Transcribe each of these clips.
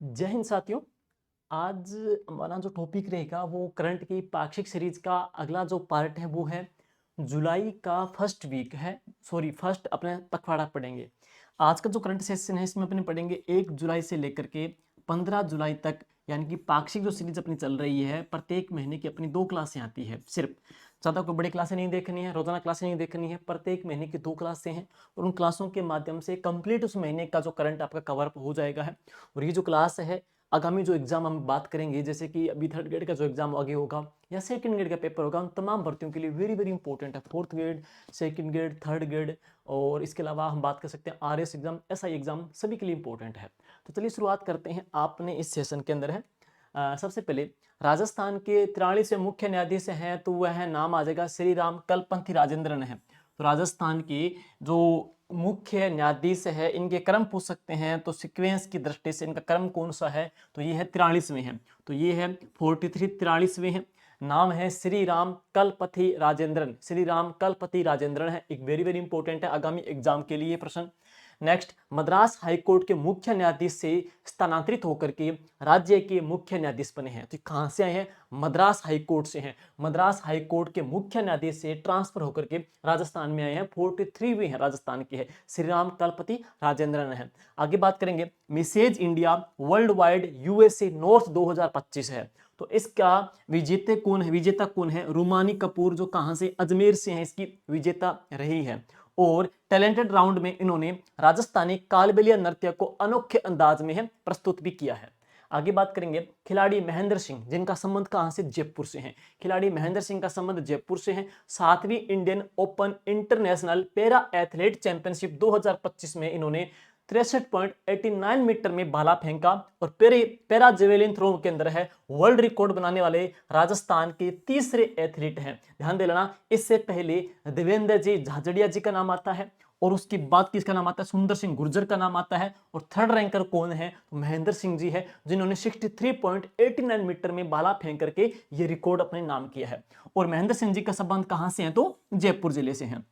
जय हिंद साथियों। आज हमारा जो टॉपिक रहेगा वो करंट की पाक्षिक सीरीज का अगला जो पार्ट है वो है जुलाई का फर्स्ट वीक है। सॉरी, फर्स्ट अपने पखवाड़ा पढ़ेंगे। आज का जो करंट सेशन है इसमें अपने पढ़ेंगे 1 जुलाई से लेकर के 15 जुलाई तक, यानी कि पाक्षिक जो सीरीज अपनी चल रही है। प्रत्येक महीने की अपनी 2 क्लासें आती है। सिर्फ ज़्यादा कोई बड़ी क्लासें नहीं देखनी है, रोजाना क्लासें नहीं देखनी है, प्रत्येक महीने की 2 क्लासें हैं और उन क्लासों के माध्यम से कंप्लीट उस महीने का जो करंट आपका कवर अप हो जाएगा है। और ये जो क्लास है, आगामी जो एग्जाम हम बात करेंगे, जैसे कि अभी थर्ड ग्रेड का जो एग्जाम आगे होगा या सेकंड ग्रेड का पेपर होगा, उन तमाम भर्तियों के लिए वेरी वेरी इंपॉर्टेंट है। Fourth grade, second grade, third grade और इसके अलावा हम बात कर सकते हैं आरएस एग्जाम, एसआई एग्जाम, सभी के लिए इंपॉर्टेंट है। तो चलिए शुरुआत करते हैं। आपने इस सेशन के अंदर है सबसे पहले राजस्थान के 43वें मुख्य न्यायाधीश हैं, तो वह नाम आ जाएगा श्री राम कलपंथी राजेंद्रन है। तो राजस्थान के जो मुख्य न्यायाधीश है, इनके क्रम पूछ सकते हैं तो सीक्वेंस की दृष्टि से इनका क्रम कौन सा है, तो ये है 43वें है। तो ये है 43, 43वें है। नाम है श्री राम कलपति राजेंद्रन। श्री राम कलपति राजेंद्रन है। एक वेरी वेरी इंपॉर्टेंट है आगामी एग्जाम के लिए प्रश्न। नेक्स्ट, मद्रास हाईकोर्ट के मुख्य न्यायाधीश से स्थानांतरित होकर के राज्य के मुख्य न्यायाधीश बने हैं। तो कहां से आए हैं? मद्रास हाईकोर्ट से हैं। मद्रास हाईकोर्ट के मुख्य न्यायाधीश से ट्रांसफर होकर के राजस्थान में आए हैं। 43वीं है राजस्थान के है, श्री राम कलपति राजेंद्रन है। आगे बात करेंगे Mrs India worldwide USA North 2025 है। तो इसका विजेता कौन है? रूमानी कपूर, जो कहां से? अजमेर से है, इसकी विजेता रही है। और टैलेंटेड राउंड में इन्होंने राजस्थानी कालबेलिया नृत्य को अनोखे अंदाज में है प्रस्तुत भी किया है। आगे बात करेंगे खिलाड़ी महेंद्र सिंह, जिनका संबंध कहां से? जयपुर से है। खिलाड़ी महेंद्र सिंह का संबंध जयपुर से है। 7वीं Indian open international para athlete championship 2025 में इन्होंने 63.89 मीटर में भाला फेंका और पैरा जेवेलिन थ्रो के अंदर है वर्ल्ड रिकॉर्ड बनाने वाले राजस्थान के तीसरे एथलीट हैं। ध्यान दे लेना, इससे पहले देवेंद्र जी झाझड़िया जी का नाम आता है और उसके बाद किसका नाम आता है? सुंदर सिंह गुर्जर का नाम आता है। और थर्ड रैंकर कौन है? तो महेंद्र सिंह जी है, जिन्होंने 63.89 मीटर में भाला फेंक करके ये रिकॉर्ड अपने नाम किया है। और महेंद्र सिंह जी का संबंध कहां से है? तो जयपुर जिले से है।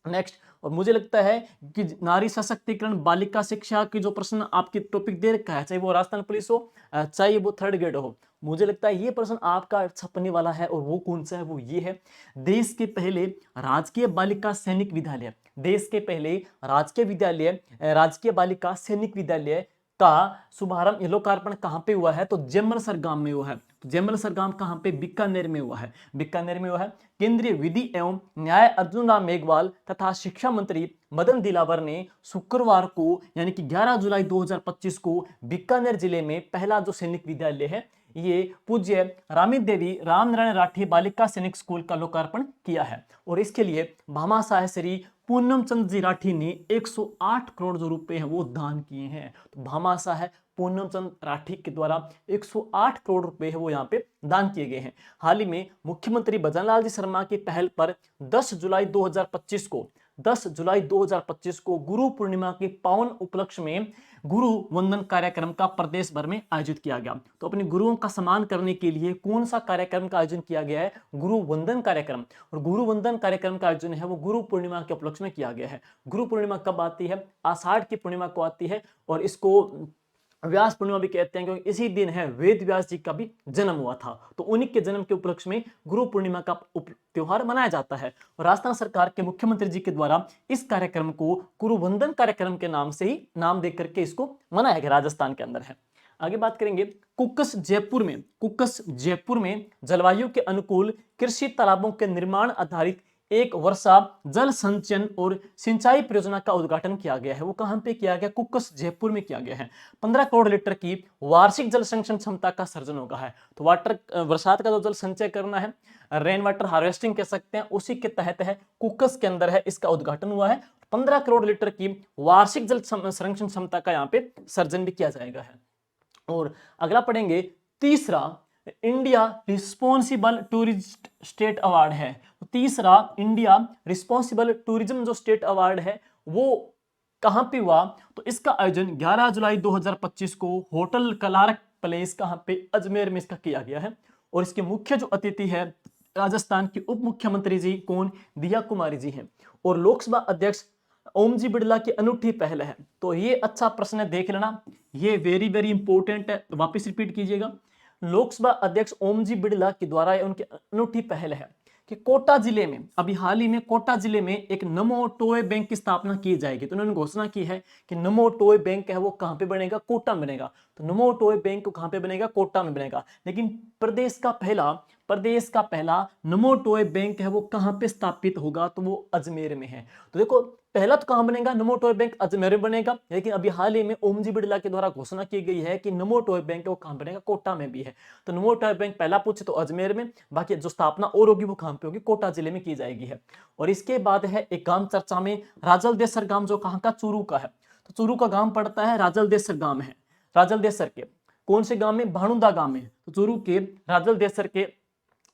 नेक्स्ट, और मुझे लगता है कि नारी सशक्तिकरण बालिका शिक्षा की जो प्रश्न आपकी टॉपिक दे रखा है, चाहे वो राजस्थान पुलिस हो चाहे वो थर्ड ग्रेड हो, मुझे लगता है ये प्रश्न आपका छपने वाला है। और वो कौन सा है? वो ये है, देश के पहले राजकीय बालिका सैनिक विद्यालय, देश के पहले राजकीय बालिका सैनिक विद्यालय का शुभारंभ लोकार्पण कहां पे हुआ है? तो जेमलसर गांव में हुआ है। तो जेमलसर गांव कहां पे? बीकानेर में हुआ है। बीकानेर में हुआ है। केंद्रीय विधि एवं न्याय अर्जुन राम मेघवाल तथा शिक्षा मंत्री मदन दिलावर ने शुक्रवार को यानी कि 11 जुलाई 2025 को बीकानेर जिले में पहला जो सैनिक विद्यालय है, ये पूज्य रामी देवी रामनारायण राठी बालिका सैनिक स्कूल का लोकार्पण किया है। और इसके लिए भामाशाह श्री पूनम चंद जी राठी ने 108 करोड़ जो रुपए हैं वो दान किए हैं। तो भामाशाह पूनम चंद राठी के द्वारा 108 करोड़ रुपए है वो यहाँ पे दान किए गए हैं। हाल ही में मुख्यमंत्री भजनलाल जी शर्मा की पहल पर 10 जुलाई 2025 को गुरु पूर्णिमा के पावन उपलक्ष्य में गुरु वंदन कार्यक्रम का प्रदेश भर में आयोजित किया गया। तो अपने गुरुओं का सम्मान करने के लिए कौन सा कार्यक्रम का आयोजन किया गया है? गुरु वंदन कार्यक्रम। और गुरु वंदन कार्यक्रम का आयोजन है वो गुरु पूर्णिमा के उपलक्ष्य में किया गया है। गुरु पूर्णिमा कब आती है? आषाढ़ की पूर्णिमा को आती है। और इसको व्यास पूर्णिमा भी कहते हैं क्योंकि इसी दिन है वेद व्यास जी का भी जन्म हुआ था। तो उन्हीं के जन्म के उपलक्ष्य में गुरु पूर्णिमा का त्योहार मनाया जाता है। और राजस्थान सरकार के मुख्यमंत्री जी के द्वारा इस कार्यक्रम को गुरु वंदन कार्यक्रम के नाम से ही नाम देकर के इसको मनाया गया, राजस्थान के अंदर है। आगे बात करेंगे कुक्कस जयपुर में जलवायु के अनुकूल कृषि तालाबों के निर्माण आधारित एक वर्षा जल संचयन और सिंचाई परियोजना का उद्घाटन किया गया है। वो कहां पे किया गया? कुक्कस जयपुर में किया गया है। 15 करोड़ लीटर की वार्षिक जल संचयन क्षमता का सर्जन होगा है। तो बरसात का जो जल संचय करना है, रेन वाटर हार्वेस्टिंग कह सकते हैं, उसी के तहत है, कुक्कस के अंदर है, इसका उद्घाटन हुआ है। 15 करोड़ लीटर की वार्षिक जल संरक्षण क्षमता का यहाँ पे सर्जन भी किया जाएगा है। और अगला पढ़ेंगे तीसरा, India responsible tourist state award है। तो तीसरा इंडिया रिस्पॉन्सिबल टूरिज्म जो स्टेट अवार्ड है वो कहां पे हुआ? तो इसका आयोजन 11 जुलाई 2025 को होटल कलारक पैलेस कहां पे? अजमेर में इसका किया गया है। और इसके मुख्य जो अतिथि है राजस्थान की उप मुख्यमंत्री जी कौन? दिया कुमारी जी हैं। और लोकसभा अध्यक्ष ओमजी बिड़ला की अनूठी पहल है? तो ये अच्छा प्रश्न है, देख लेना, ये वेरी वेरी इंपॉर्टेंट है, तो वापस रिपीट कीजिएगा। लोकसभा अध्यक्ष ओमजी बिड़ला के द्वारा उनकी अनूठी पहल है कि कोटा जिले में, अभी हाल ही में कोटा जिले में एक नमो टॉय बैंक की स्थापना की जाएगी। तो उन्होंने घोषणा की है कि नमो टॉय बैंक है वो कहां पे बनेगा? कोटा में बनेगा। तो नमो टॉय बैंक कहां पे बनेगा? कोटा में बनेगा। लेकिन प्रदेश का पहला नमो टॉय बैंक है वो कहां पे स्थापित होगा? तो वो अजमेर में है। तो देखो, पहला तो कहां बनेगा? नमो टॉय बैंक अजमेर में बनेगा। लेकिन अभी हाल ही में ओमजी बिड़ला के द्वारा घोषणा की गई है कि नमो टॉय बैंक वो कहां बनेगा? कोटा में भी है। तो नमो टॉय बैंक पहला पूछे तो अजमेर में, बाकी जो स्थापना और होगी वो कहां पे होगी? कोटा जिले में की जाएगी है। और इसके बाद है एक गांव चर्चा में, राजलदेसर गांव, जो कहां का? चूरू का है। तो चूरू का गांव पड़ता है राजलदेसर गांव है। राजलदेसर के कौन से गांव में? भाणुदा गांव में। तो चूरू के राजलदेसर के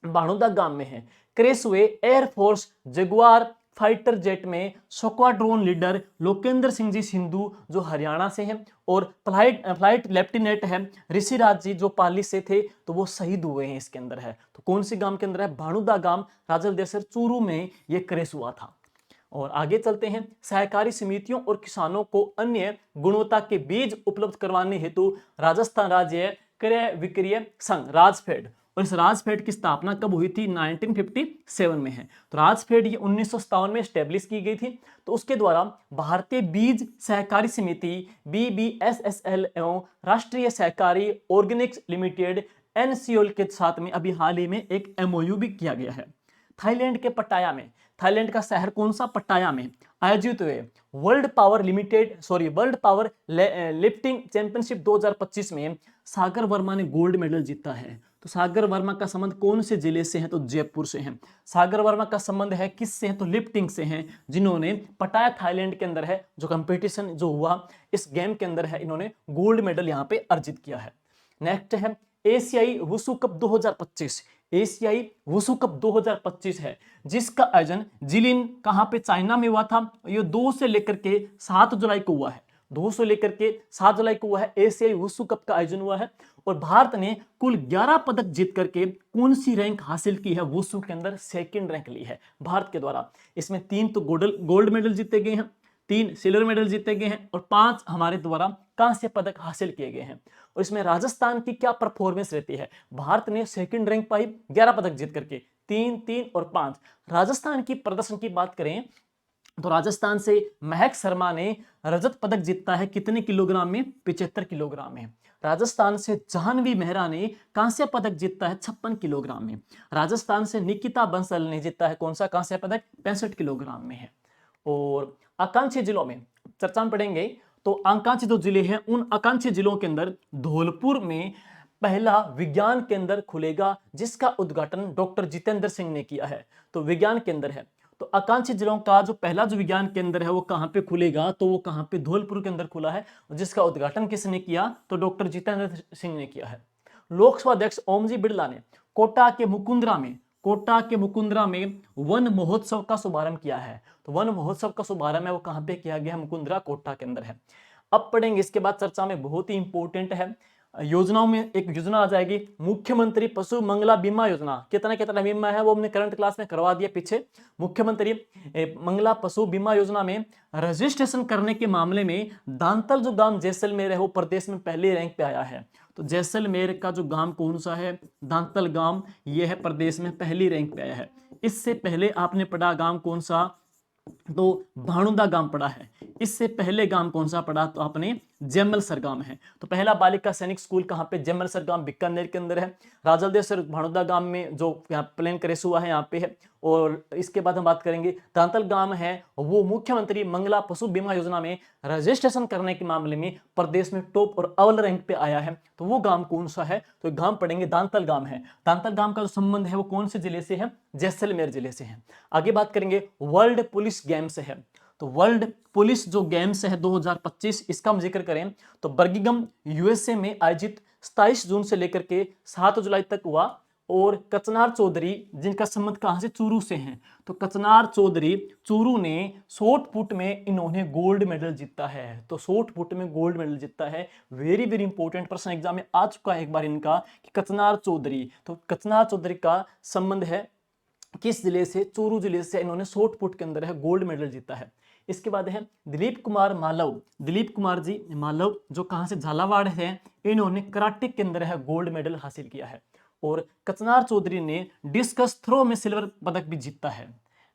भाणुदा गांव में है। क्रैश हुए एयरफोर्स जगुआर फाइटर जेट में स्क्वाड्रोन लीडर लोकेंद्र सिंह जी सिंधु जो हरियाणा से हैं, और फ्लाइट लेफ्टिनेंट है ऋषिराज जी जो पाली से थे, तो वो शहीद हुए हैं इसके अंदर है। तो कौन सी गांव के अंदर है? भाणुदा गांव, राजलदेसर, चूरू में ये क्रैश हुआ था। और आगे चलते हैं, सहकारी समितियों और किसानों को अन्य गुणवत्ता के बीज उपलब्ध करवाने हेतु राजस्थान राज्य क्रय विक्रय संघ राजफेड, और इस राजफेड की स्थापना कब हुई थी? 1957 में है। तो राजफेड ये 1957 में स्टेब्लिश की गई थी। तो उसके द्वारा भारतीय बीज सहकारी समिति BBSSL एवं राष्ट्रीय सहकारी ऑर्गेनिक्स लिमिटेड NCOL के साथ में अभी हाल ही में एक MOU भी किया गया है। थाईलैंड के पटाया में, थाईलैंड का शहर कौन सा? पटाया में आयोजित हुए वर्ल्ड पावर लिफ्टिंग चैंपियनशिप 2025 में सागर वर्मा ने गोल्ड मेडल जीता है। तो सागर वर्मा का संबंध कौन से जिले से है? तो जयपुर से है। सागर वर्मा का संबंध है किससे है? तो लिफ्टिंग से है, जिन्होंने पटाया थाईलैंड के अंदर है जो कंपटीशन जो हुआ इस गेम के अंदर है, इन्होंने गोल्ड मेडल यहाँ पे अर्जित किया है। नेक्स्ट है एशियाई वुशु कप 2025। एशियाई वुशु कप 2025 है जिसका आयोजन जिलिन कहां पे? चाइना में हुआ था। ये 2 से लेकर के 7 जुलाई को हुआ है। 2 से लेकर के 7 जुलाई को हुआ है, एशियाई वुशु कप का आयोजन हुआ है। और भारत ने कुल 11 पदक जीत करके कौन सी रैंक हासिल की है? वुशु के अंदर सेकंड रैंक ली है भारत के द्वारा। इसमें 3 तो गोल्ड मेडल जीते गए हैं, 3 सिल्वर मेडल जीते गए हैं, और 5 हमारे द्वारा कांस्य पदक हासिल किए गए हैं। और इसमें राजस्थान की क्या परफॉर्मेंस रहती है? भारत ने सेकंड रैंक पाई 11 पदक जीत करके, 3, 3 और 5। राजस्थान की प्रदर्शन की बात करें तो राजस्थान से महक शर्मा ने रजत पदक जीता है कितने किलोग्राम में? 75 किलोग्राम में। राजस्थान से जाह्नवी मेहरा ने कांस्य पदक जीता है 56 किलोग्राम में। राजस्थान से निकिता बंसल ने जीता है कौन सा कांस्य पदक? 65 किलोग्राम में है। और आकांक्षी जिलों में चर्चा में पढ़ेंगे तो आकांक्षी जो जिले हैं उन आकांक्षी जिलों के अंदर धौलपुर में पहला विज्ञान केंद्र खुलेगा जिसका उद्घाटन डॉक्टर जितेंद्र सिंह ने किया है। तो विज्ञान केंद्र है, तो आकांक्षी जिलों का जो पहला जो विज्ञान केंद्र है वो कहां पे खुलेगा? तो वो कहां पे? धौलपुर के अंदर खुला है, जिसका उद्घाटन किसने किया? तो डॉक्टर जितेंद्र सिंह ने किया है। लोकसभा अध्यक्ष ओमजी बिड़ला ने कोटा के मुकुंदरा में वन महोत्सव का शुभारंभ किया है। तो वन महोत्सव का शुभारंभ है वो कहां पे किया गया? मुकुंदरा, कोटा के अंदर है। अब पढ़ेंगे इसके बाद चर्चा में बहुत ही इंपॉर्टेंट है, योजनाओं में एक योजना आ जाएगी मुख्यमंत्री पशु मंगला बीमा योजना। कितना कितना बीमा है वो हमने करंट क्लास में करवा दिया पीछे। मुख्यमंत्री मंगला पशु बीमा योजना में रजिस्ट्रेशन करने के मामले में दांतल जो गांव जैसलमेर है वो प्रदेश में पहले रैंक पे आया है। तो जैसलमेर का जो गांव कौन सा है? दांतल गांव, ये है प्रदेश में पहली रैंक पे आया है। इससे पहले आपने पढ़ा गांव कौन सा? तो भाणुदा गांव पढ़ा है। इससे पहले गांव कौन सा पढ़ा? तो आपने जैमलसर गांव है। तो पहला बालिका सैनिक स्कूल कहां पे? जैमलसर गांव, बीकानेर के अंदर है। राजलदेसर भाणुदा गांव में जो प्लेन क्रैश हुआ है यहाँ पे है। और इसके बाद हम बात करेंगे दांतल गांव है वो मुख्यमंत्री मंगला पशु बीमा योजना में रजिस्ट्रेशन करने के मामले में प्रदेश में टॉप और अव्वल रैंक पे आया है। तो वो गांव कौन सा है? तो गांव पढ़ेंगे दांतल गांव है। दांतल गांव का जो संबंध है वो कौन से जिले से है? जैसलमेर जिले से है। आगे बात करेंगे वर्ल्ड पुलिस गेम्स है। तो वर्ल्ड पुलिस जो गेम्स है 2025, इसका हम जिक्र करें तो बर्मिंघम USA में आयोजित 27 जून से लेकर के 7 जुलाई तक हुआ। और कचनार चौधरी जिनका संबंध कहां से? चूरू से हैं। तो कचनार चौधरी चूरू ने शॉर्ट पुट में इन्होंने गोल्ड मेडल जीता है। तो शॉर्ट पुट में गोल्ड मेडल जीता है। वेरी वेरी इंपॉर्टेंट प्रश्न एग्जाम में आ चुका है एक बार इनका कि कचनार चौधरी, तो कचनार चौधरी का संबंध है किस जिले से? चूरू जिले से। इन्होंने शॉर्ट पुट के अंदर है गोल्ड मेडल जीता है। इसके बाद है दिलीप कुमार मालव, दिलीप कुमार जी मालव जो कहाँ से झालावाड़ है, इन्होंने कराटे के अंदर है गोल्ड मेडल हासिल किया है। और कचनार चौधरी ने डिस्कस थ्रो में सिल्वर पदक भी जीता है।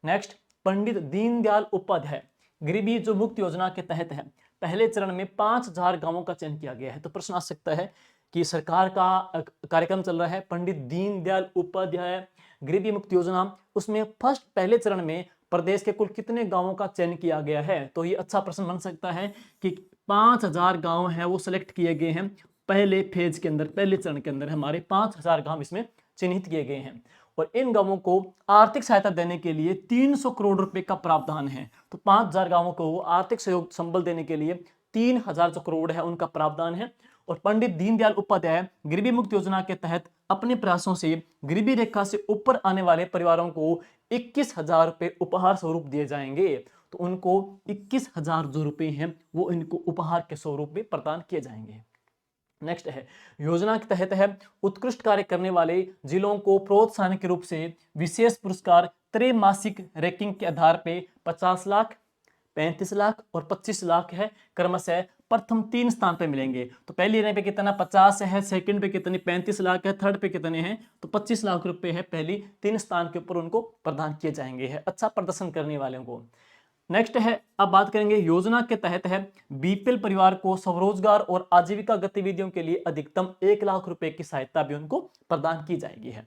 नेक्स्ट, पंडित दीनदयाल उपाध्याय गरीबी जो मुक्त योजना के तहत है, पहले चरण में 5000 गांवों का चयन किया गया है। तो प्रश्न आ सकता है कि सरकार का कार्यक्रम चल रहा है पंडित दीनदयाल उपाध्याय गरीबी मुक्त योजना, उसमें फर्स्ट पहले चरण में प्रदेश के कुल कितने गांवों का चयन किया गया है? तो ये अच्छा प्रश्न बन सकता है कि 5000 गांव हैं वो सिलेक्ट किए गए हैं पहले फेज के अंदर, पहले चरण के अंदर हमारे 5000 गांव इसमें चिन्हित किए गए हैं। और इन गांवों को आर्थिक सहायता देने के लिए 300 करोड़ रुपए का प्रावधान है। तो 5000 गांवों को आर्थिक सहयोग संबल देने के लिए 3000 जो करोड़ है उनका प्रावधान है। और पंडित दीनदयाल उपाध्याय गरीबी मुक्त योजना के तहत अपने प्रयासों से गरीबी रेखा से ऊपर आने वाले परिवारों को 21,000 रुपए उपहार स्वरूप दिए जाएंगे। तो उनको 21,000 जो रुपए हैं वो इनको उपहार के स्वरूप में प्रदान किए जाएंगे। नेक्स्ट है योजना के तहत है उत्कृष्ट कार्य करने वाले जिलों को प्रोत्साहन के रूप से विशेष पुरस्कार त्रैमासिक रैंकिंग के आधार पे 50 लाख, 35 लाख और 25 लाख है क्रमशः प्रथम 3 स्थान पे मिलेंगे। तो पहली रैंक पे कितना 50 है, सेकंड पे कितनी 35 लाख है, थर्ड पे कितने हैं तो 25 लाख रुपए है पहली 3 स्थान के ऊपर उनको प्रदान किए जाएंगे है अच्छा प्रदर्शन करने वालों को। नेक्स्ट है अब बात करेंगे योजना के तहत है बीपीएल परिवार को स्वरोजगार और आजीविका गतिविधियों के लिए अधिकतम 1 लाख रुपए की सहायता भी उनको प्रदान की जाएगी है।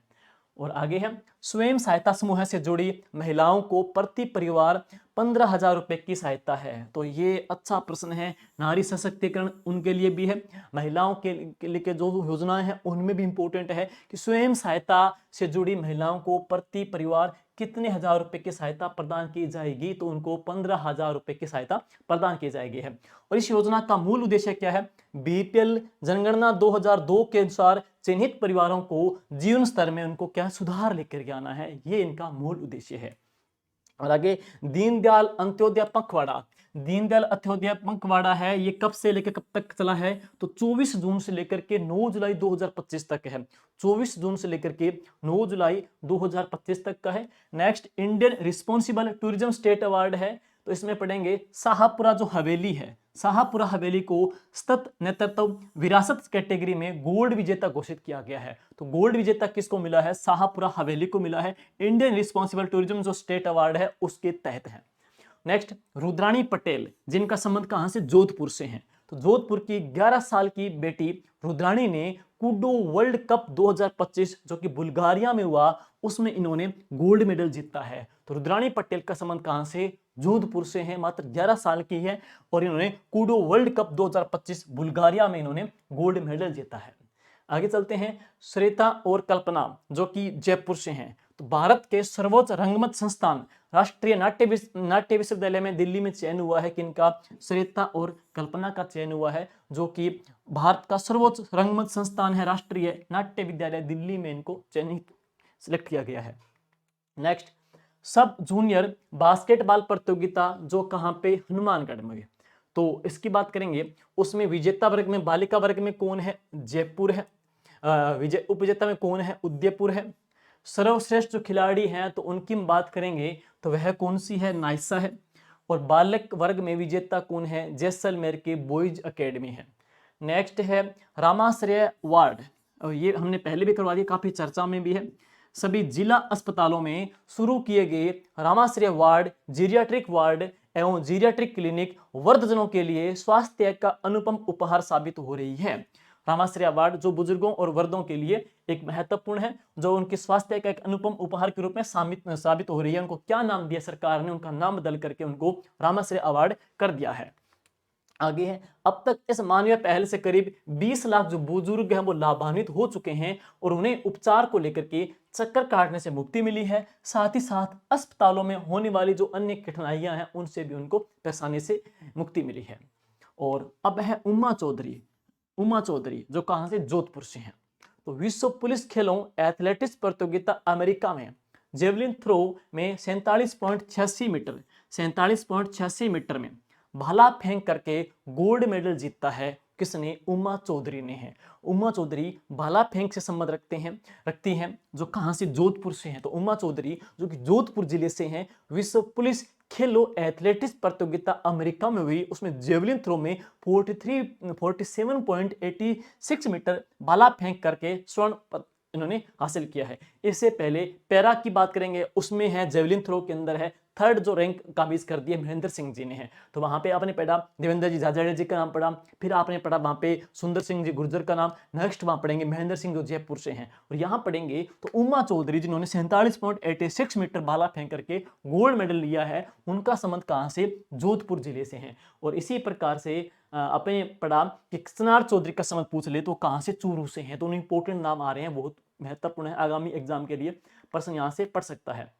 और आगे है स्वयं सहायता समूह से जुड़ी महिलाओं को प्रति परिवार 15,000 रुपए की सहायता है। तो ये अच्छा प्रश्न है, नारी सशक्तिकरण उनके लिए भी है, महिलाओं के लिए जो योजनाएं हैं उनमें भी इंपॉर्टेंट है कि स्वयं सहायता से जुड़ी महिलाओं को प्रति परिवार कितने हजार रुपए की सहायता प्रदान की जाएगी? तो उनको 15,000 रुपए की सहायता प्रदान की जाएगी है। और इस योजना का मूल उद्देश्य क्या है? बीपीएल जनगणना 2002 के अनुसार चिन्हित परिवारों को जीवन स्तर में उनको क्या सुधार लेकर के आना है, ये इनका मूल उद्देश्य है। और आगे दीनदयाल अंत्योदय पखवाड़ा, दीनदयाल अंत्योदय पखवाड़ा है ये कब से लेकर कब तक चला है? तो 24 जून से लेकर के 9 जुलाई 2025 तक है। 24 जून से लेकर के 9 जुलाई 2025 तक का है। Next Indian responsible tourism state award है। तो इसमें पढ़ेंगे शाहपुरा जो हवेली है, शाहपुरा हवेली को सतत नेतृत्व विरासत कैटेगरी में गोल्ड विजेता घोषित किया गया है। तो गोल्ड विजेता किसको मिला है? शाहपुरा हवेली को मिला है। इंडियन रिस्पॉन्सिबल टूरिज्म जो स्टेट अवार्ड है उसके तहत है। नेक्स्ट रुद्राणी पटेल जिनका संबंध कहां से? जोधपुर से है। तो जोधपुर की 11 साल की बेटी रुद्राणी ने कूडो वर्ल्ड कप 2025 जो कि बुल्गारिया में हुआ उसमें इन्होंने गोल्ड मेडल जीता है। तो रुद्राणी पटेल का संबंध कहां से? जोधपुर से है, मात्र 11 साल की है और इन्होंने कूडो वर्ल्ड कप 2025 बुल्गारिया में इन्होंने गोल्ड मेडल जीता है। आगे चलते हैं श्वेता और कल्पना जो कि जयपुर से हैं। तो भारत के सर्वोच्च रंगमंच संस्थान राष्ट्रीय नाट्य विश्वविद्यालय में दिल्ली में चयन हुआ है किनका? श्वेता और कल्पना का चयन हुआ है जो कि भारत का सर्वोच्च रंगमंच संस्थान है राष्ट्रीय नाट्य विद्यालय दिल्ली में इनको चयनित सिलेक्ट किया गया है। नेक्स्ट सब जूनियर बास्केटबॉल प्रतियोगिता जो कहां पे? हनुमानगढ़ में। तो इसकी बात करेंगे उसमें विजेता वर्ग में बालिका वर्ग में कौन है? जयपुर है। उपविजेता में कौन है? उदयपुर है। सर्वश्रेष्ठ जो खिलाड़ी हैं तो उनकी बात करेंगे तो वह कौन सी है? नाइसा है। और बालक वर्ग में विजेता कौन है? जैसलमेर के बॉयज एकेडमी है। नेक्स्ट है रामाश्रय अवार्ड, ये हमने पहले भी करवा दिया, काफी चर्चा में भी है। सभी जिला अस्पतालों में शुरू किए गए रामाश्रय वार्ड, जीरियाट्रिक वार्ड एवं जीरियाट्रिक क्लिनिक वृद्धजनों के लिए स्वास्थ्य का अनुपम उपहार साबित हो रही है। रामाश्रय अवार्ड जो बुजुर्गों और वृद्धों के लिए एक महत्वपूर्ण है, जो उनके स्वास्थ्य का एक अनुपम उपहार के रूप में साबित हो रही है। उनको क्या नाम दिया सरकार ने? उनका नाम बदल करके उनको रामाश्रय अवार्ड कर दिया है। आगे है अब तक इस मानवीय पहल से करीब 20 लाख जो बुजुर्ग हैं वो लाभान्वित हो चुके हैं और उन्हें उपचार को लेकर के चक्कर काटने से मुक्ति मिली है। साथ ही साथ अस्पतालों में होने वाली जो अन्य कठिनाइयां हैं उनसे भी उनको परेशानी से मुक्ति मिली है। और अब है उमा चौधरी, उमा चौधरी जो कहां से? जोधपुर से हैं। तो विश्व पुलिस खेलों एथलेटिक्स प्रतियोगिता अमेरिका में जेवलिन थ्रो में 47.86 मीटर में भाला फेंक करके गोल्ड मेडल जीता है। किसने? उमा चौधरी ने है। उमा चौधरी भाला फेंक से संबंध रखती हैं जो कहां से? जोधपुर से हैं। तो उमा चौधरी जो कि जोधपुर जिले से हैं विश्व पुलिस खेलो एथलेटिक्स प्रतियोगिता अमेरिका में हुई, उसमें जेवलिन थ्रो में 47.86 मीटर भाला फेंक करके स्वर्ण पदक इन्होंने हासिल किया है। इससे पहले पैरा की बात करेंगे, उसमें है जेवलिन थ्रो के अंदर है थर्ड जो रैंक काबिज कर दिया महेंद्र सिंह जी ने है। तो वहां पे आपने पढ़ा देवेंद्र जी झाझड़िया जी का नाम पढ़ा, फिर आपने पढ़ा वहां पे सुंदर सिंह जी गुर्जर का नाम, नेक्स्ट वहां पढ़ेंगे महेंद्र सिंह जो जयपुर से हैं, और यहाँ पढ़ेंगे तो उमा चौधरी जिन्होंने 47.86 मीटर भाला फेंक करके गोल्ड मेडल लिया है, उनका संबंध कहाँ से, जोधपुर जिले से है। और इसी प्रकार से अपने पढ़ा कि कृष्णार चौधरी का संबंध पूछ ले तो कहाँ से, चूरू से हैं। तो इंपॉर्टेंट नाम आ रहे हैं, बहुत महत्वपूर्ण है, आगामी एग्जाम के लिए प्रश्न यहाँ से पढ़ सकता है।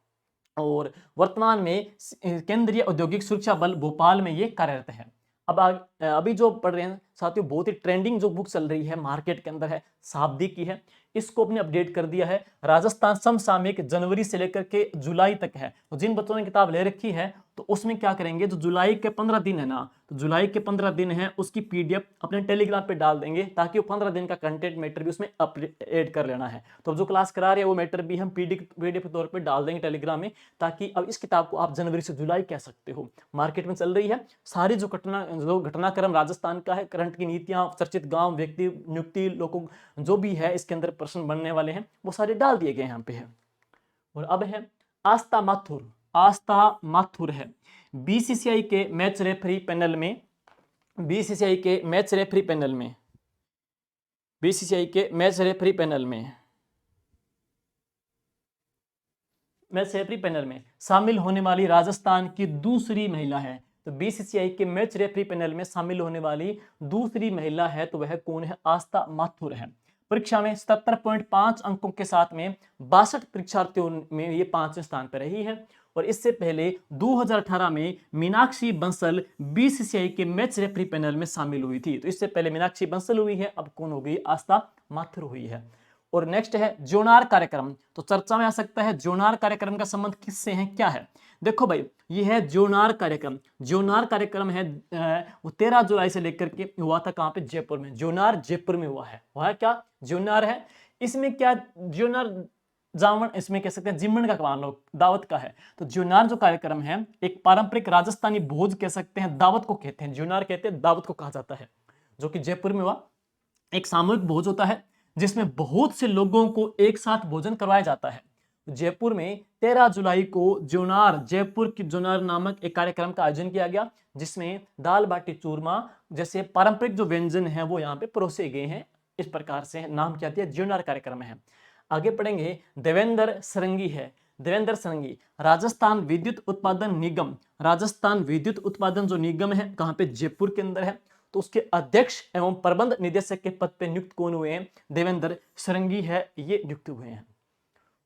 और वर्तमान में केंद्रीय औद्योगिक सुरक्षा बल भोपाल में ये कार्यरत है। अब अभी जो पढ़ रहे हैं साथियों, बहुत ही ट्रेंडिंग जो बुक चल रही है मार्केट के अंदर है, शाब्दिक की है, इसको अपने अपडेट कर दिया है। राजस्थान समसामयिक जनवरी से लेकर के जुलाई तक है, तो जिन बच्चों ने किताब ले रखी है तो उसमें क्या करेंगे, जो जुलाई के 15 दिन है ना, तो जुलाई के 15 दिन है उसकी पीडीएफ अपने टेलीग्राम पे डाल देंगे, ताकि वो 15 दिन का कंटेंट मैटर भी उसमें ऐड कर लेना है। तो जो क्लास करा रहे हैं वो मैटर भी हम पीडीएफ के तौर पर डाल देंगे टेलीग्राम में, ताकि अब इस किताब को आप जनवरी से जुलाई कह सकते हो। मार्केट में चल रही है, सारी जो घटनाक्रम राजस्थान का है, करंट की नीतियां, चर्चित गांव, व्यक्ति नियुक्ति, लोगों जो भी है इसके अंदर प्रश्न बनने वाले हैं वो सारे डाल दिए गए यहाँ पे है। और अब है आस्था माथुर, आस्था माथुर है बीसीसीआई के मैच रेफरी पैनल में, बीसीसीआई के मैच रेफरी पैनल में, बीसीसीआई के मैच रेफरी पैनल में, मैच रेफरी पैनल में शामिल होने वाली राजस्थान की दूसरी महिला है। तो बीसीसीआई के मैच रेफरी पैनल में शामिल होने वाली दूसरी महिला है, तो वह कौन है, आस्था माथुर है। परीक्षा में 77.5 अंकों के साथ में 62 परीक्षार्थियों में ये 5वें स्थान पर रही है। और इससे पहले 2018 में मीनाक्षी बंसल बीसीसीआई के मैच रेफरी पैनल में शामिल हुई थी। तो इससे पहले मीनाक्षी बंसल हुई है, अब कौन हो गई, आस्था माथुर हुई है। और नेक्स्ट है जोनार कार्यक्रम, तो चर्चा में आ सकता है जोनार कार्यक्रम का संबंध किससे है, क्या है। देखो भाई, ये है जोनार कार्यक्रम। जोनार कार्यक्रम है वो 13 जुलाई से लेकर के हुआ था, कहां पे, जयपुर में। जोनार जयपुर में हुआ है, वह क्या जोनार है। इसमें क्या, जोनार जावन, इसमें कह सकते हैं जिमन का मान लो, दावत का है। तो जोनार जो कार्यक्रम है एक पारंपरिक राजस्थानी भोज कह सकते हैं, दावत को कहते हैं, जोनार कहते हैं, दावत को कहा जाता है, जो कि जयपुर में हुआ। एक सामूहिक भोज होता है जिसमें बहुत से लोगों को एक साथ भोजन करवाया जाता है। जयपुर में 13 जुलाई को जोनार, जयपुर की जोनार नामक एक कार्यक्रम का आयोजन किया गया, जिसमें दाल बाटी चूरमा जैसे पारंपरिक जो व्यंजन है वो यहाँ पे परोसे गए हैं। इस प्रकार से नाम क्या दिया, जोनार कार्यक्रम है। आगे पढ़ेंगे देवेंद्र सरंगी है। देवेंद्र सरंगी राजस्थान विद्युत उत्पादन निगम, राजस्थान विद्युत उत्पादन जो निगम है कहाँ पे, जयपुर के अंदर है। तो उसके अध्यक्ष एवं प्रबंध निदेशक के पद पे नियुक्त कौन हुए हैं, देवेंद्र सरंगी है, ये नियुक्त हुए हैं।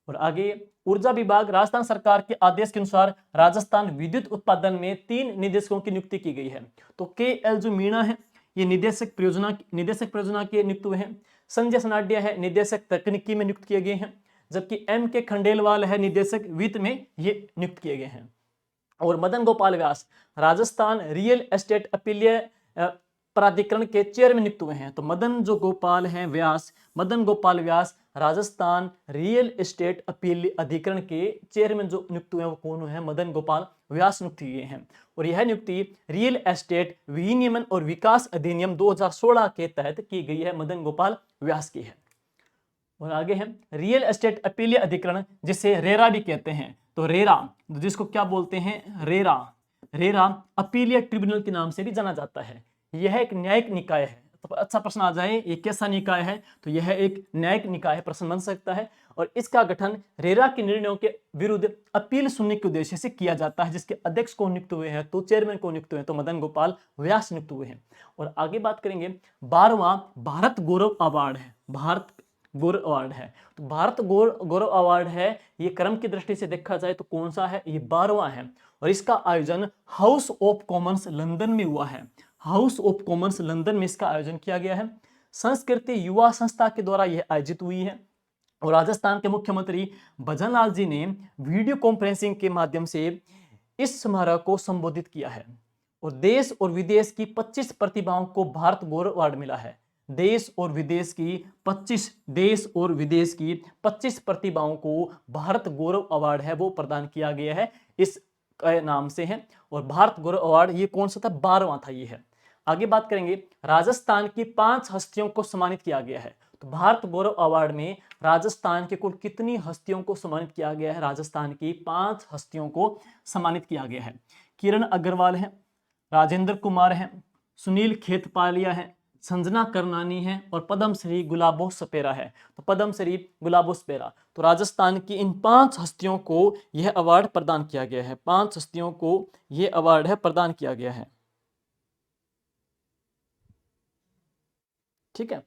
और आगे ऊर्जा विभाग, राजस्थान सरकार के आदेश के अनुसार राजस्थान विद्युत उत्पादन में 3 निदेशकों की नियुक्ति की गई है। तो KL जो मीणा है ये निदेशक परियोजना के नियुक्त हुए हैं। संजय सनाडिया है निदेशक तकनीकी में नियुक्त किए गए हैं, जबकि MK खंडेलवाल है निदेशक वित्त में ये नियुक्त किए गए हैं। और मदन गोपाल व्यास राजस्थान रियल एस्टेट अपीलीय प्राधिकरण के चेयरमैन नियुक्त हुए हैं। तो मदन गोपाल व्यास राजस्थान रियल एस्टेट अपील अधिकरण के चेयरमैन जो नियुक्त हुए हैं वो कौन है, मदन गोपाल व्यास नियुक्त किए हैं। और यह नियुक्ति रियल एस्टेट विनियमन और विकास अधिनियम 2016 के तहत की गई है, मदन गोपाल व्यास की है। और आगे है रियल एस्टेट अपीलीय अधिकरण, जिसे रेरा भी कहते हैं। तो रेरा, जिसको क्या बोलते हैं, रेरा अपीलीय ट्रिब्यूनल के नाम से भी जाना जाता है। यह एक न्यायिक निकाय है। तो अच्छा प्रश्न आ जाए, ये कैसा निकाय है, तो यह एक न्यायिक निकाय है, प्रश्न बन सकता है। और इसका गठन रेरा के निर्णयों के विरुद्ध अपील सुनने के उद्देश्य से किया जाता है, जिसके अध्यक्ष को नियुक्त हुए हैं, तो चेयरमैन को नियुक्त हुए हैं, तो मदन गोपाल व्यास नियुक्त हुए हैं। और आगे बात करेंगे 12वां भारत गौरव अवार्ड है, भारत गौरव अवार्ड है। तो भारत गौरव अवार्ड है, ये क्रम की दृष्टि से देखा जाए तो कौन सा है, ये 12वां है। और इसका आयोजन हाउस ऑफ कॉमन्स लंदन में हुआ है, हाउस ऑफ कॉमन्स लंदन में इसका आयोजन किया गया है। संस्कृति युवा संस्था के द्वारा यह आयोजित हुई है। और राजस्थान के मुख्यमंत्री भजनलाल जी ने वीडियो कॉन्फ्रेंसिंग के माध्यम से इस समारोह को संबोधित किया है। और देश और विदेश की 25 प्रतिभाओं को भारत गौरव अवार्ड मिला है। देश और विदेश की 25 प्रतिभाओं को भारत गौरव अवार्ड है वो प्रदान किया गया है इस के नाम से है। और भारत गौरव अवार्ड ये कौन सा था, 12वां था ये है। आगे बात करेंगे, राजस्थान की 5 हस्तियों को सम्मानित किया गया है। तो भारत गौरव अवार्ड में राजस्थान के कुल कितनी हस्तियों को सम्मानित किया गया है, राजस्थान की 5 हस्तियों को सम्मानित किया गया है। किरण अग्रवाल है, राजेंद्र कुमार है, सुनील खेतपालिया है, संजना करनानी है और पद्मश्री गुलाबो सपेरा है। तो पद्मश्री गुलाबो सपेरा, तो राजस्थान की इन 5 हस्तियों को यह अवार्ड प्रदान किया गया है। 5 हस्तियों को यह अवार्ड है प्रदान किया गया है। ठीक है,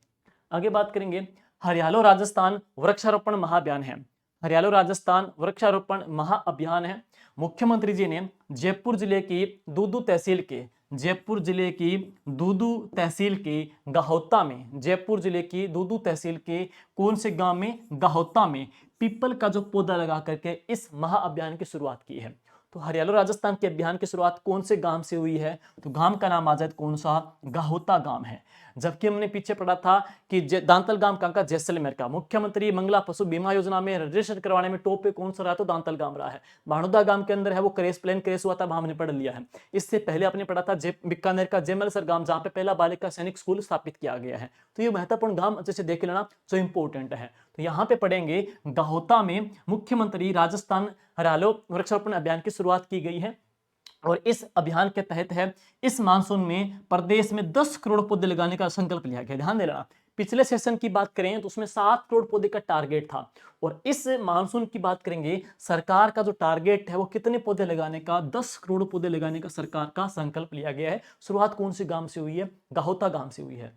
आगे बात करेंगे, हरियालो राजस्थान वृक्षारोपण महाअभियान है। हरियालो राजस्थान वृक्षारोपण महाअभियान है। मुख्यमंत्री जी ने जयपुर जिले की दूदू तहसील के जयपुर जिले की दूदू तहसील के गहोत्ता में जयपुर जिले की दूदू तहसील के कौन से गांव में, गहोत्ता में पीपल का जो पौधा लगा करके इस महाअभियान की शुरुआत की है। तो हरियालो राजस्थान के अभियान की शुरुआत कौन से गांव से हुई है, तो गांव का नाम आ जाए कौन सा, गहोत्ता गांव है। जबकि हमने पीछे पढ़ा था कि दांतल गांव कहां का, जैसलमेर का। मुख्यमंत्री मंगला पशु बीमा योजना में रजिस्टर करवाने में टॉप पे कौन सा रहा, तो दांतल गांव रहा है। बाणोदा गांव के अंदर है वो क्रेश, प्लेन क्रेश हुआ था, हमने पढ़ लिया है। इससे पहले आपने पढ़ा था बीकानेर का जेमलसर गांव, जहां पे पहला बालिका सैनिक स्कूल स्थापित किया गया है। तो ये महत्वपूर्ण गांव अच्छे से देख लेना जो इंपॉर्टेंट है। तो यहाँ पे पढ़ेंगे, गहोत्ता में मुख्यमंत्री राजस्थान हरियालो वृक्षारोपण अभियान की शुरुआत की गई है। और इस अभियान के तहत है, इस मानसून में प्रदेश में 10 करोड़ पौधे लगाने का संकल्प लिया गया। ध्यान देना, पिछले सेशन की बात करें तो उसमें 7 करोड़ पौधे का टारगेट था। और इस मानसून की बात करेंगे, सरकार का जो टारगेट है वो कितने पौधे लगाने का, 10 करोड़ पौधे लगाने का सरकार का संकल्प लिया गया है। शुरुआत कौन से गांव से हुई है, गहोत्ता गांव से हुई है।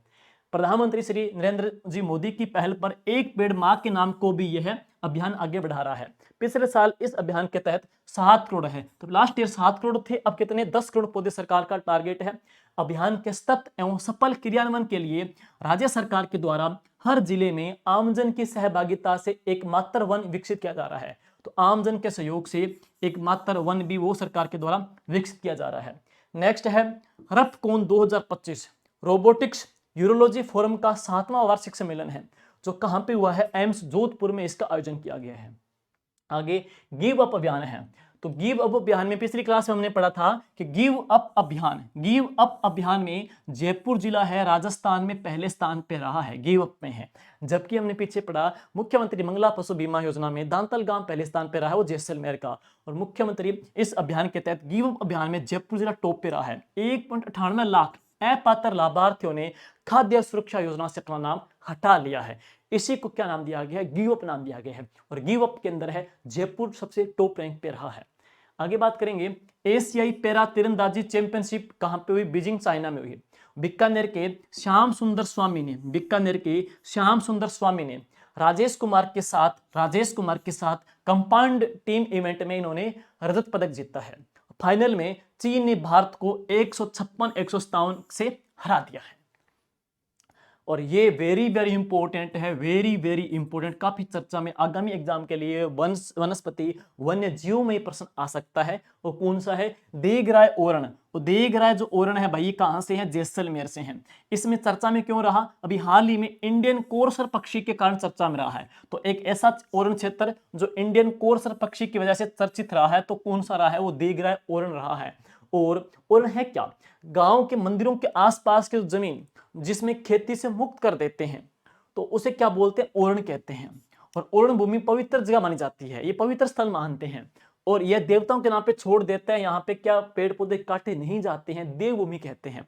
प्रधानमंत्री श्री नरेंद्र जी मोदी की पहल पर एक पेड़ मां के नाम को भी यह अभियान आगे बढ़ा रहा है। पिछले साल इस अभियान के तहत 7 करोड़ है, तो लास्ट ईयर 7 करोड़ थे, अब कितने, 10 करोड़ पौधे सरकार का टारगेट है। अभियान के सतत एवं सफल क्रियान्वयन के लिए राज्य सरकार के द्वारा हर जिले में आमजन की सहभागिता से एक मात्र वन विकसित किया जा रहा है। तो आमजन के सहयोग से एक मात्र वन भी वो सरकार के द्वारा विकसित किया जा रहा है। नेक्स्ट है, रफकॉन 2025 रोबोटिक्स यूरोलॉजी फोरम का 7वां वार्षिक सम्मेलन है, जो कहां पे हुआ है, एम्स जोधपुर में इसका आयोजन किया गया है। आगे गिव अप अभियान है। तो गिव अप अभियान में पिछली क्लास में हमने पढ़ा था कि गिव अप अभियान में जयपुर जिला है राजस्थान में पहले स्थान पे रहा है, गिव अप में है। जबकि हमने पीछे पढ़ा, मुख्यमंत्री मंगला पशु बीमा योजना में दांतल गांव पहले स्थान पे रहा है, वो जैसलमेर का। और मुख्यमंत्री इस अभियान के तहत गिव अप अभियान में जयपुर जिला टॉप पे रहा है। 1.98 लाख अपात्र लाभार्थियों ने खाद्य सुरक्षा योजना से अपना नाम हटा लिया है। इसी को क्या नाम दिया गया है, गिव अप नाम दिया गया है। और गिव अप के अंदर है जयपुर सबसे टॉप रैंक पे रहा है। आगे बात करेंगे, एशियाई पैरा तीरंदाजी चैंपियनशिप कहां पे हुई, बीजिंग चाइना में हुई। बीकानेर के श्याम सुंदर स्वामी ने राजेश कुमार के साथ कंपाउंड टीम इवेंट में इन्होंने रजत पदक जीता है। फाइनल में चीन ने भारत को 156-157 से हरा दिया है। और ये वेरी वेरी इंपॉर्टेंट है, वेरी वेरी इंपॉर्टेंट, काफी चर्चा में आगामी एग्जाम के लिए वनस्पति वन्य जीव में प्रश्न आ सकता है। वो कौन सा है, देगराय ओरण। तो देगराय जो ओरण है भाई, कहां से है, जैसलमेर से है। इसमें चर्चा में क्यों रहा, अभी हाल ही में इंडियन कोरसर पक्षी के कारण चर्चा में रहा है। तो एक ऐसा ओरण क्षेत्र जो इंडियन कोरसर पक्षी की वजह से चर्चित रहा है, तो कौन सा रहा है, वो देगराय ओरण रहा है। और ओरण है क्या, गांव के मंदिरों के आसपास की जमीन जिसमें खेती से मुक्त कर देते हैं, तो उसे क्या बोलते हैं, ओरण कहते हैं। और ओरण भूमि पवित्र जगह मानी जाती है, ये पवित्र स्थल मानते हैं। और यह देवताओं के नाम पे छोड़ देता है, यहाँ पे क्या पेड़ पौधे काटे नहीं जाते हैं, देवभूमि कहते हैं।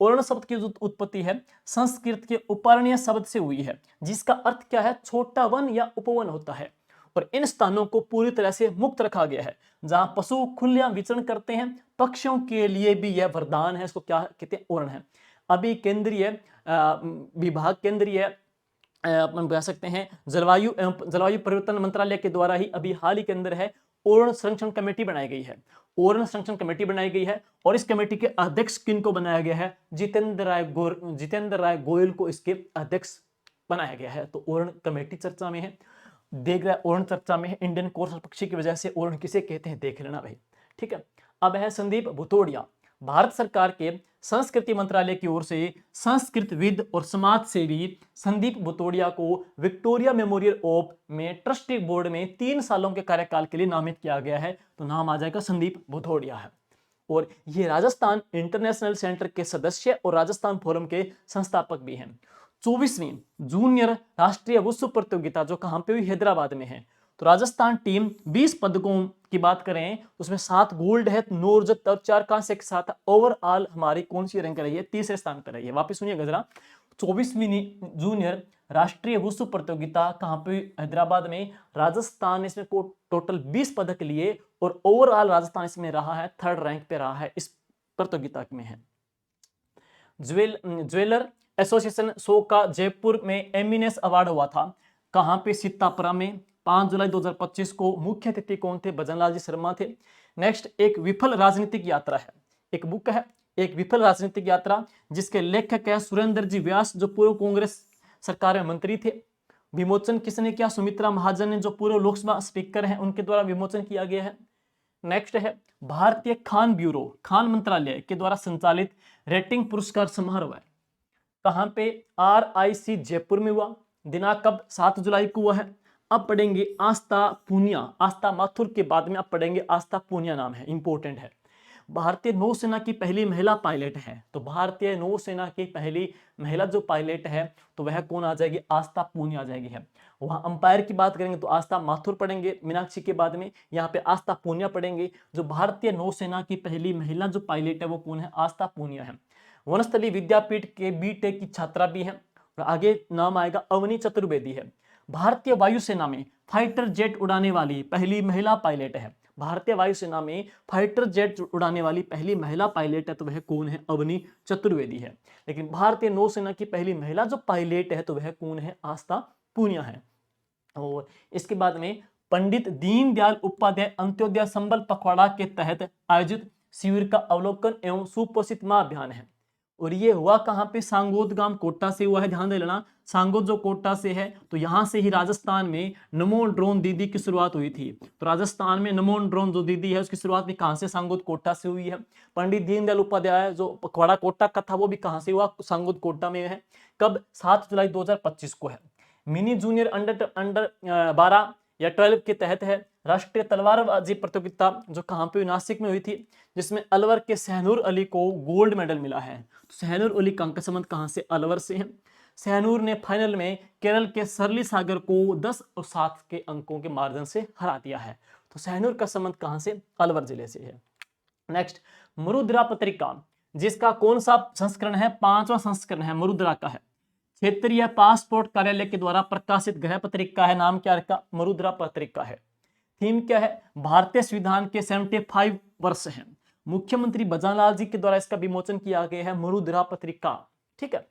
ओरण शब्द की जो उत्पत्ति है संस्कृत के उपारण्य शब्द से हुई है, जिसका अर्थ क्या है, छोटा वन या उपवन होता है। और इन स्थानों को पूरी तरह से मुक्त रखा गया है, जहां पशु खुलेआम विचरण करते हैं। पक्षियों के लिए भी यह वरदान है, इसको क्या कहते हैं, ओरण है। अभी केंद्रीय विभाग, केंद्रीय अपन कह सकते हैं जलवायु परिवर्तन मंत्रालय के द्वारा ही अभी हाल ही के अंदर है ओरण संरक्षण कमेटी बनाई गई है। ओरण संरक्षण कमेटी बनाई गई है और इस कमेटी के अध्यक्ष किन को बनाया गया है, जितेंद्र राय गोयल को इसके अध्यक्ष बनाया गया है। तो ओरण कमेटी चर्चा में है, देगराय ओरण चर्चा में है। इंडियन कोरसर पक्षी की वजह से ओरण किसे कहते हैं, देख लेना भाई, ठीक है। अब है संदीप भुतोड़िया। भारत सरकार के संस्कृति मंत्रालय की ओर से संस्कृतविद और समाज सेवी संदीप बुतोड़िया को विक्टोरिया मेमोरियल ऑफ में ट्रस्टी बोर्ड में 3 सालों के कार्यकाल के लिए नामित किया गया है। तो नाम आ जाएगा संदीप बुतोड़िया है। और ये राजस्थान इंटरनेशनल सेंटर के सदस्य और राजस्थान फोरम के संस्थापक भी हैं। 24वीं जूनियर राष्ट्रीय वुशु प्रतियोगिता जो कहां पे हुई, हैदराबाद में है। तो राजस्थान टीम 20 पदकों की बात करें उसमें 7 गोल्ड है, 9 रजत और 4 कांस्य के साथ ओवरऑल हमारी कौन सी रैंक रही है, तीसरे स्थान पर रही है। वापस सुनिए गजरा, 24वीं जूनियर राष्ट्रीय वुशु प्रतियोगिता कहां पे, हैदराबाद में। राजस्थान इसमें को टोटल 20 पदक लिए और ओवरऑल राजस्थान इसमें रहा है, 3rd रैंक पे रहा है, इस प्रतियोगिता में है। ज्वेलर एसोसिएशन शो का जयपुर में एमिनेस अवार्ड हुआ था, कहां पे, सीतापुरा में। 5 जुलाई 2025 को मुख्य अतिथि कौन थे, भजनलाल जी शर्मा थे। नेक्स्ट, एक विफल राजनीतिक यात्रा है, एक बुक है एक विफल राजनीतिक यात्रा, जिसके लेखक है सुरेंद्र जी व्यास जो पूर्व कांग्रेस सरकार में मंत्री थे। विमोचन किसने किया, सुमित्रा महाजन ने जो पूर्व लोकसभा स्पीकर हैं उनके द्वारा विमोचन किया गया है। नेक्स्ट है भारतीय खान ब्यूरो, खान मंत्रालय के द्वारा संचालित रेटिंग पुरस्कार समारोह है, कहां पे, RIC जयपुर में हुआ। दिनांक कब, 7 जुलाई को हुआ है। अब पढ़ेंगे आस्था पूनिया, आस्था माथुर के बाद में अब पढ़ेंगे आस्था पूनिया, नाम है, इंपॉर्टेंट है। भारतीय नौसेना की पहली महिला पायलट है। तो भारतीय नौसेना की पहली महिला जो पायलट है तो वह कौन आ जाएगी, आस्था पूनिया आ जाएगी है। वहां अंपायर की बात करेंगे तो आस्था माथुर पढ़ेंगे मीनाक्षी के बाद में, यहाँ पे आस्था पूनिया पढ़ेंगे। जो भारतीय नौसेना की पहली महिला जो पायलट है वो कौन है, आस्था पूनिया है। वनस्थली विद्यापीठ के BTech की छात्रा भी है। और आगे नाम आएगा अवनी चतुर्वेदी है। भारतीय वायुसेना में फाइटर जेट उड़ाने वाली पहली महिला पायलट है। भारतीय वायुसेना में फाइटर जेट उड़ाने वाली पहली महिला पायलट है तो वह कौन है, अवनी चतुर्वेदी है। लेकिन भारतीय नौसेना की पहली महिला जो पायलट है तो वह कौन है, आस्था पूनिया है। और इसके बाद में पंडित दीनदयाल उपाध्याय अंत्योदय संबल पखवाड़ा के तहत आयोजित शिविर का अवलोकन एवं सुपोषित मां अभियान है। और ये हुआ कहां पे, सांगोद गांव कोटा से हुआ है। ध्यान दे लेना, सांगोद जो कोटा से है तो यहां से ही राजस्थान में नमो ड्रोन दीदी की शुरुआत हुई थी। तो राजस्थान में नमो ड्रोन जो दीदी है उसकी शुरुआत भी कहां से, सांगोद कोटा से हुई है। पंडित दीनदयाल उपाध्याय जो पखवाड़ा कोटा का था वो भी कहां से हुआ, सांगोद कोटा में है। कब, 7 जुलाई 2025 को है। मिनी जूनियर अंडर 12 या 12 के तहत है राष्ट्रीय तलवारबाजी प्रतियोगिता जो कहां पे, नासिक में हुई थी, जिसमें अलवर के सहनूर अली को गोल्ड मेडल मिला है। तो सहनूर अली का अंक संबंध कहां से, अलवर से है। सहनूर ने फाइनल में केरल के सरली सागर को 10 और 7 के अंकों के मार्जिन से हरा दिया है। तो सहनूर का संबंध कहां से, अलवर जिले से है। नेक्स्ट, मरुद्रा पत्रिका जिसका कौन सा संस्करण है, 5वां संस्करण है, मरुद्रा का है। क्षेत्रीय पासपोर्ट कार्यालय के द्वारा प्रकाशित गृह पत्रिका है, नाम क्या रखा, मरुद्रा पत्रिका है। थीम क्या है, भारतीय संविधान के 75 वर्ष हैं। मुख्यमंत्री भजनलाल जी के द्वारा इसका विमोचन किया गया है, मरुद्रा पत्रिका, ठीक है।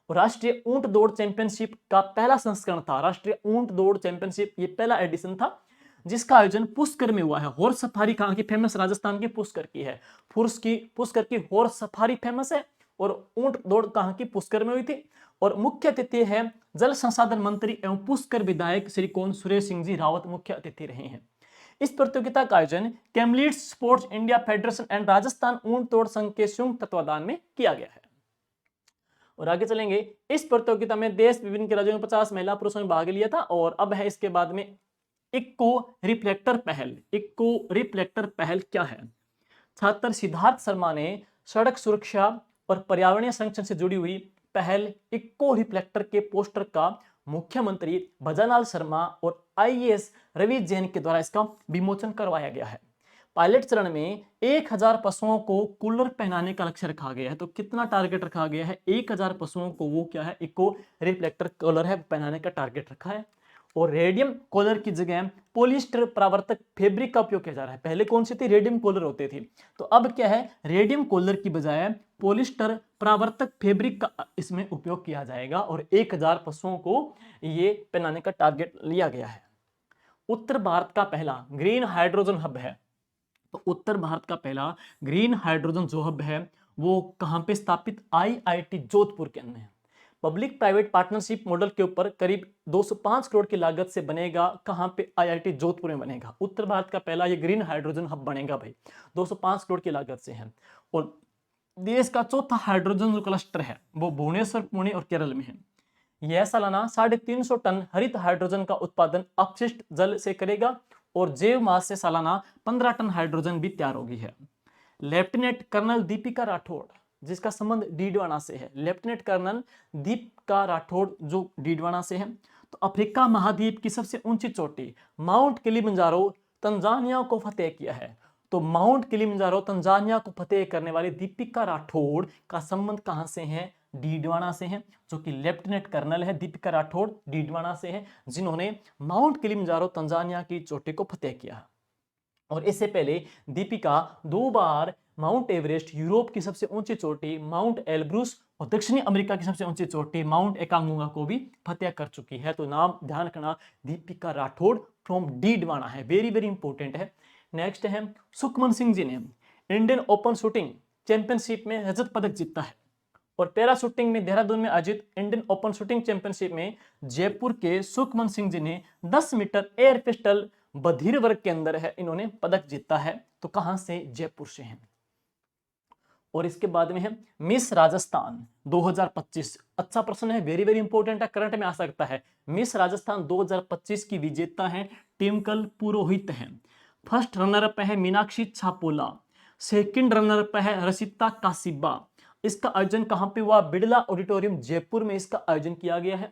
और राष्ट्रीय ऊंट दौड़ चैंपियनशिप का पहला संस्करण था, राष्ट्रीय ऊंट दौड़ चैंपियनशिप ये पहला एडिशन था जिसका आयोजन पुष्कर में हुआ है। हॉर्स सफारी कहां की फेमस, राजस्थान के पुष्कर की है। पुष्कर की हॉर्स सफारी फेमस है और ऊंट दौड़ कहां की, पुष्कर में हुई थी। और मुख्य अतिथि है जल संसाधन मंत्री एवं पुष्कर विधायक श्री कौन, सुरेश सिंह जी रावत मुख्य अतिथि रहे हैं। इस प्रतियोगिता का आयोजन कैमलिट्स sports India federation and Rajasthan ऊंट दौड़ संघ के संयुक्त तत्वाधान में किया गया है। और आगे चलेंगे, इस प्रतियोगिता में देश विभिन्न के राज्यों में 50 महिला पुरुषों ने भाग लिया था। और अब है इसके बाद में इको रिफ्लेक्टर पहल। इको रिफ्लेक्टर पहल क्या है, छात्र सिद्धार्थ शर्मा ने सड़क सुरक्षा और पर्यावरणीय संरक्षण से जुड़ी हुई पहल इको रिफ्लेक्टर के पोस्टर का मुख्यमंत्री भजनलाल शर्मा और IAS रवि जैन के द्वारा इसका विमोचन करवाया गया है। पायलट चरण में 1000 पशुओं को कूलर पहनाने का लक्ष्य रखा गया है। तो कितना टारगेट रखा गया है, 1000 पशुओं को वो क्या है, इको रिफ्लेक्टर कूलर है पहनाने का टारगेट रखा है। और रेडियम कॉलर की जगह पॉलिस्टर परावर्तक फैब्रिक का उपयोग किया जा रहा है। पहले कौन सी थी, रेडियम कॉलर होते थे, तो अब क्या है, रेडियम कॉलर की बजाय पॉलिस्टर परावर्तक फैब्रिक का इसमें उपयोग किया जाएगा। और 1000 पशुओं को ये पहनाने का टारगेट लिया गया है। उत्तर भारत का पहला ग्रीन हाइड्रोजन हब है। तो उत्तर भारत का पहला ग्रीन हाइड्रोजन जो हब है वो कहां पे स्थापित, IIT जोधपुर के अंदर है। पब्लिक प्राइवेट पार्टनरशिप मॉडल के ऊपर करीब 205 करोड़ की लागत से बनेगा, कहां पे, IIT जोधपुर में बनेगा। उत्तर भारत का पहला ये ग्रीन हाइड्रोजन हब बनेगा भाई, 205 करोड़ की लागत से है। और देश का चौथा हाइड्रोजन जो क्लस्टर है वो भुवनेश्वर, पुणे और केरल में है। यह सालाना 350 टन हरित हाइड्रोजन का उत्पादन अपशिष्ट जल से करेगा और जैव मास से सालाना 15 टन हाइड्रोजन भी तैयार होगी है। लेफ्टिनेंट कर्नल दीपिका राठौड़, जिसका संबंध डीडवाना से है, लेफ्टिनेंट कर्नल दीपिका राठौड़ जो डीडवाना से है, तो अफ्रीका महाद्वीप की सबसे ऊंची चोटी माउंट किलिमंजारो तंजानिया को फतेह किया है। तो माउंट किलिमंजारो तंजानिया को फतेह करने वाली दीपिका राठौड़ का संबंध कहां से है? डीडवाना से है, जो कि लेफ्टिनेंट कर्नल है दीपिका राठौड़ डीडवाना से है, जिन्होंने माउंट किलिमंजारो तंजानिया की चोटी को फतेह किया। और इससे पहले दीपिका 2 बार माउंट एवरेस्ट, यूरोप की सबसे ऊंची चोटी माउंट एल्ब्रूस और दक्षिणी अमेरिका की सबसे ऊंची चोटी माउंट एकांगुंगा को भी फतेह कर चुकी है। तो नाम ध्यान रखना, दीपिका राठौड़ फ्रॉम डीडवाना है, वेरी वेरी इंपॉर्टेंट है। नेक्स्ट है सुखमन सिंह जी ने इंडियन ओपन शूटिंग चैंपियनशिप में रजत पदक जीता है। और पैरा शूटिंग में देहरादून में आयोजित इंडियन ओपन शूटिंग चैंपियनशिप में जयपुर के सुखमन सिंह जी ने 10 मीटर एयर पिस्टल बधिर वर्ग के अंदर है इन्होंने पदक जीता है। तो कहां से? जयपुर से है। और इसके बाद में है मिस राजस्थान 2025। अच्छा प्रश्न है, वेरी वेरी इंपॉर्टेंट है, करंट में आ सकता है। मिस राजस्थान 2025 की विजेता है टिमकल पुरोहित है। फर्स्ट रनर अप है मीनाक्षी छापोला। सेकंड रनर अप है रसिता कासिबा। इसका आयोजन कहां पे हुआ? बिड़ला ऑडिटोरियम जयपुर में इसका आयोजन किया गया है।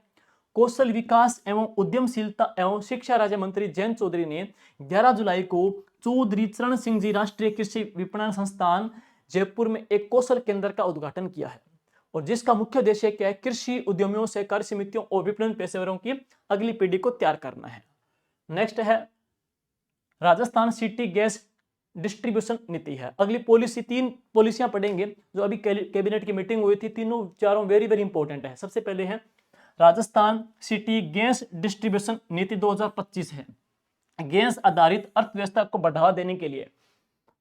कौशल विकास एवं उद्यमशीलता एवं शिक्षा राज्य मंत्री जयंत चौधरी ने 11 जुलाई को चौधरी चरण सिंह जी राष्ट्रीय कृषि विपणन संस्थान जयपुर में एक कौशल केंद्र का उद्घाटन किया है, और जिसका मुख्य उद्देश्य क्या है? कृषि उद्यमियों, सहकारी समितियों और विपणन पेशेवरों की अगली पीढ़ी को तैयार करना है। नेक्स्ट है राजस्थान सिटी गैस डिस्ट्रीब्यूशन नीति है। अगली पॉलिसी, 3 पॉलिसियां पढ़ेंगे जो अभी कैबिनेट की मीटिंग हुई थी, तीनों चारों वेरी वेरी इंपॉर्टेंट है। सबसे पहले है राजस्थान सिटी गैस डिस्ट्रीब्यूशन नीति 2025 है। गैस आधारित अर्थव्यवस्था को बढ़ावा देने के लिए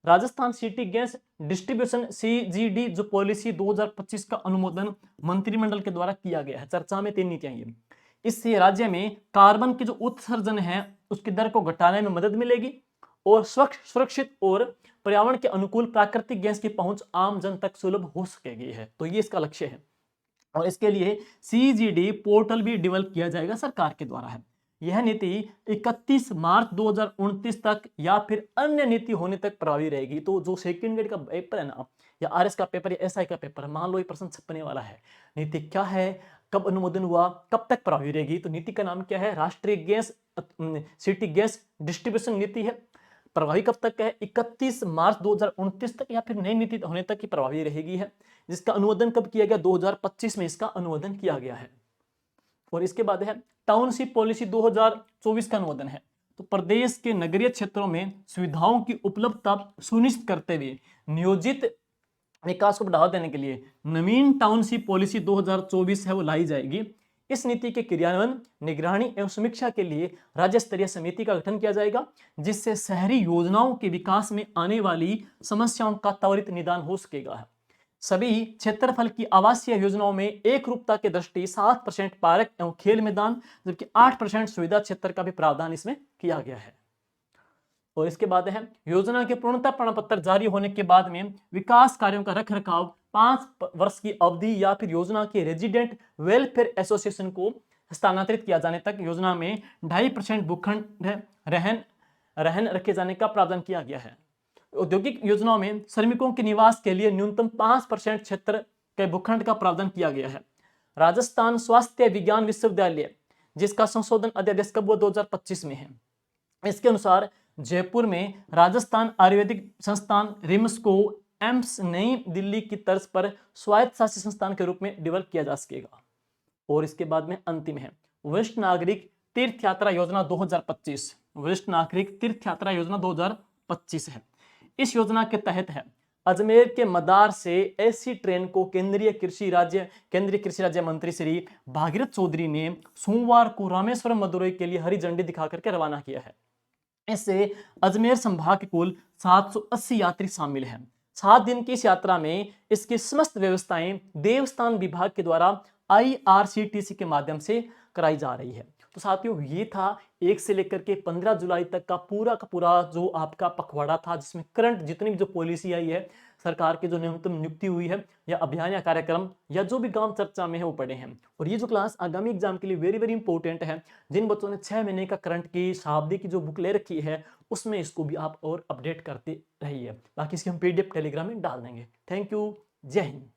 Rajasthan city gas distribution CGD जो पॉलिसी 2025 का अनुमोदन मंत्रिमंडल के द्वारा किया गया है। चर्चा में 3 नीतियां ये। इससे राज्य में कार्बन के जो उत्सर्जन है उसकी दर को घटाने में मदद मिलेगी और स्वच्छ, सुरक्षित और पर्यावरण के अनुकूल प्राकृतिक गैस की पहुंच आम जन तक सुलभ हो सकेगी है। तो ये इसका लक्ष्य है, और इसके लिए CGD पोर्टल भी डेवलप किया जाएगा सरकार के द्वारा है। यह नीति 31 मार्च 2029 तक या फिर अन्य नीति होने तक प्रभावी रहेगी। तो जो सेकंड ग्रेड का पेपर है ना, या RS का पेपर या SI का पेपर, मान लो ये प्रश्न छपने वाला है, नीति क्या है, कब अनुमोदन हुआ, कब तक प्रभावी रहेगी? तो नीति का नाम क्या है? राष्ट्रीय गैस सिटी गैस डिस्ट्रीब्यूशन नीति है। प्रभावी कब तक है? 31 मार्च 2029 तक या फिर नई नीति होने तक की प्रभावी रहेगी है, जिसका अनुमोदन कब किया गया? 2025 में इसका अनुमोदन किया गया है। और इसके बाद है टाउनशिप पॉलिसी 2024 का अनुमोदन है। तो प्रदेश के नगरीय क्षेत्रों में सुविधाओं की उपलब्धता सुनिश्चित करते हुए नियोजित विकास को बढ़ावा देने के लिए नवीन टाउनशिप पॉलिसी 2024 है वो लाई जाएगी। इस नीति के क्रियान्वयन, निगरानी एवं समीक्षा के लिए राज्य स्तरीय समिति का गठन किया जाएगा, जिससे शहरी योजनाओं के विकास में आने वाली समस्याओं का त्वरित निदान हो सकेगा। सभी क्षेत्रफल की आवासीय योजनाओं में एक रूपता के दृष्टि 7% पार्क एवं खेल मैदान, जबकि 8% सुविधा क्षेत्र का भी प्रावधान इसमें किया गया है। और इसके बाद है योजना के पूर्णता प्रमाण पत्र जारी होने के बाद में विकास कार्यों का रखरखाव 5 वर्ष की अवधि या फिर योजना के रेजिडेंट वेलफेयर एसोसिएशन को हस्तांतरित किया जाने तक योजना में 2.5% भूखंड रहन रखे जाने का प्रावधान किया गया है। औद्योगिक योजनाओं में श्रमिकों के निवास के लिए न्यूनतम 5% क्षेत्र के भूखंड का प्रावधान किया गया है। राजस्थान स्वास्थ्य विज्ञान विश्वविद्यालय, जिसका संशोधन अध्यादेश कब 2025 में है, इसके अनुसार जयपुर में राजस्थान आयुर्वेदिक संस्थान रिम्स को एम्स नई दिल्ली की तर्ज पर स्वायत्त शासित संस्थान के रूप में डेवलप किया जा सकेगा। और इसके बाद में अंतिम है वरिष्ठ नागरिक तीर्थ यात्रा योजना 2025। वरिष्ठ नागरिक तीर्थ यात्रा योजना 2025 है। इस योजना के तहत है अजमेर के मदार से ऐसी ट्रेन को केंद्रीय कृषि राज्य मंत्री श्री भागीरथ चौधरी ने सोमवार को रामेश्वरम मदुरई के लिए हरी झंडी दिखा करके रवाना किया है। इससे अजमेर संभाग के कुल 780 यात्री शामिल हैं। 7 दिन की इस यात्रा में इसकी समस्त व्यवस्थाएं देवस्थान विभाग के द्वारा IRCTC के माध्यम से कराई जा रही है। तो साथियों, ये था 1 से लेकर के 15 जुलाई तक का पूरा जो आपका पखवाड़ा था, जिसमें करंट जितनी भी जो पॉलिसी आई है सरकार की जो न्यूनतम नियुक्ति हुई है या अभियान या कार्यक्रम या जो भी गांव चर्चा में है वो पढ़े हैं। और ये जो क्लास आगामी एग्जाम के लिए वेरी वेरी इंपॉर्टेंट है। जिन बच्चों ने 6 महीने का करंट की शताब्दी की जो बुक ले रखी है उसमें इसको भी आप और अपडेट करते रहिए। बाकी इसकी हम पीडीएफ टेलीग्राम में डाल देंगे। Thank you. जय हिंद।